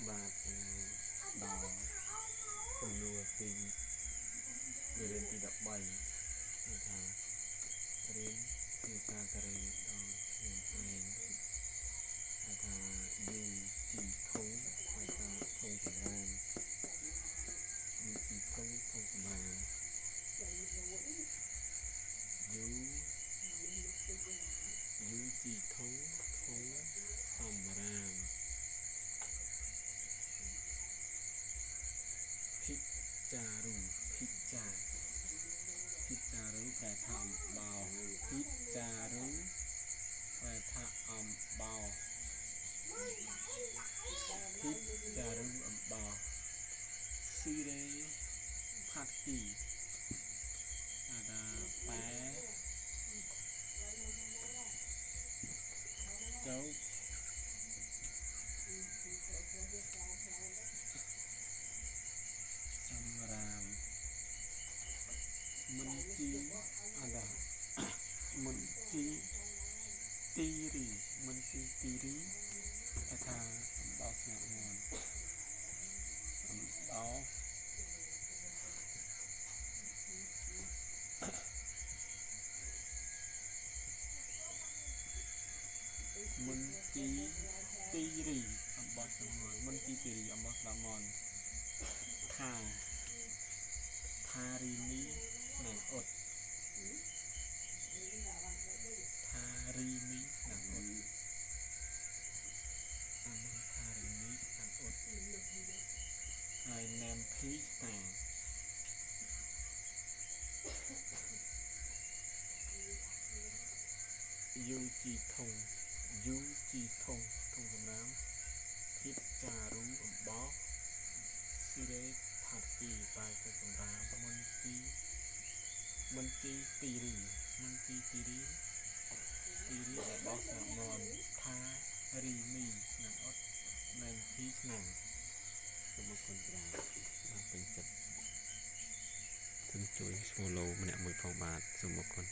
បាទដល់សំណួរទីមេរៀនទី13ថារៀនភាសាកូរ៉េដល់ខ្លួនឯងថាយូជីធុងហើយថាធុងចម្រាញយូជីធុងធុងចម្រាញយូជីធុងធុងសម្រាមភិចារូភិចារូប្រែថាអំបោភិចារូប្រែថាអំបោភិចារូអំបោស៊ីរេផាត់គីអាដាប៉ែចោសម្រាមមន្ទីអាដាមន្ទីទីរីគេថាអំបោស្នាក់មន់អំបោមន្ទីទីរីអំបោស្នាក់មន់មន្ទីទីរីអំបោស្នាក់មន់ថារីមីណាំអ៊ុតថារីមីណាំអ៊ុតថារីមីណាំអ៊ុតហើយណាំភីតាយូជីធុងធុងសម្រាមភិចារូអំបោស៊ីរេផាត់គីបែរទៅសម្រាមមន្ទីទីរីដែលបោះស្នាក់មន់ថារីមីណាំអត់ណាំភីឆ្នាំសូមអរគុណច្រើនបាទពេញចិត្តជួយ follow ម្នាក់មួយផងបាទសូមអរគុណ